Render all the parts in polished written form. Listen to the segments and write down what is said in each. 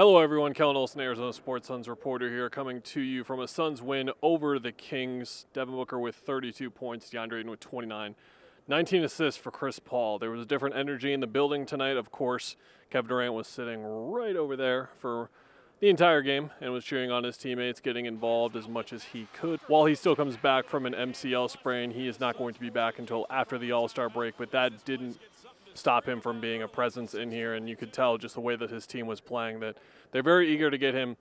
Hello everyone, Kellan Olson, Arizona Sports Suns reporter here, coming to you from a Suns win over the Kings. Devin Booker with 32 points, DeAndre Ayton with 29. 19 assists for Chris Paul. There was a different energy in the building tonight. Of course, Kevin Durant was sitting right over there for the entire game and was cheering on his teammates, getting involved as much as he could. While he still comes back from an MCL sprain, he is not going to be back until after the All-Star break, but that didn't stop him from being a presence in here, and you could tell just the way that his team was playing that they're very eager to get him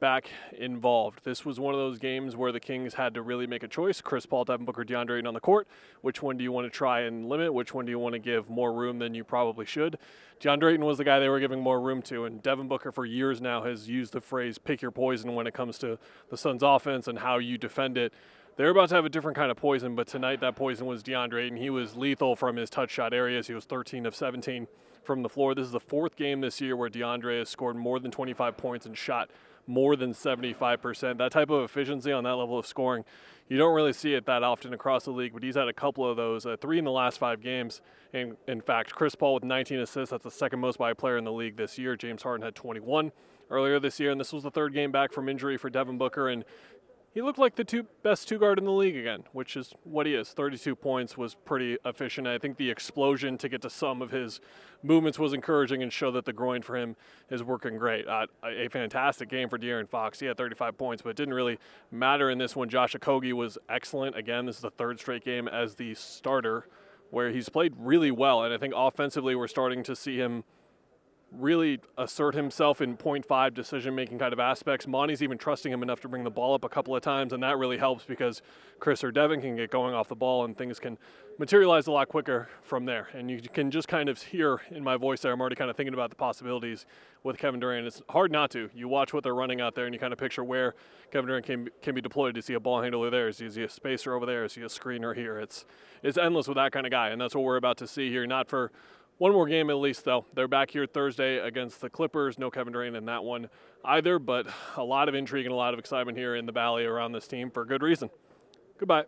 back involved. This was one of those games where the Kings had to really make a choice. Chris Paul, Devin Booker, DeAndre Ayton on the court. Which one do you want to try and limit? Which one do you want to give more room than you probably should? DeAndre Ayton was the guy they were giving more room to, and Devin Booker for years now has used the phrase pick your poison when it comes to the Suns offense and how you defend it. They're about to have a different kind of poison, but tonight that poison was DeAndre Ayton. He was lethal from his touch shot areas. He was 13 of 17 from the floor. This is the fourth game this year where DeAndre has scored more than 25 points and shot more than 75%. That type of efficiency on that level of scoring, you don't really see it that often across the league, but he's had a couple of those, 3 in the last 5 games. And in fact, Chris Paul with 19 assists, that's the second most by a player in the league this year. James Harden had 21 earlier this year, and this was the third game back from injury for Devin Booker, and he looked like the best two-guard in the league again, which is what he is. 32 points was pretty efficient. I think the explosion to get to some of his movements was encouraging and showed that the groin for him is working great. A fantastic game for De'Aaron Fox. He had 35 points, but it didn't really matter in this one. Josh Okogie was excellent. Again, this is the third straight game as the starter where he's played really well, and I think offensively we're starting to see him really assert himself in 0.5 decision-making kind of aspects. Monty's even trusting him enough to bring the ball up a couple of times, and that really helps because Chris or Devin can get going off the ball and things can materialize a lot quicker from there. And you can just kind of hear in my voice there, I'm already kind of thinking about the possibilities with Kevin Durant. It's hard not to. You watch what they're running out there and you kind of picture where Kevin Durant can be deployed. Is he a ball handler there? Is he a spacer over there? Is he a screener here? It's endless with that kind of guy, and that's what we're about to see here. Not for one more game at least, though. They're back here Thursday against the Clippers. No Kevin Durant in that one either, but a lot of intrigue and a lot of excitement here in the Valley around this team for good reason. Goodbye.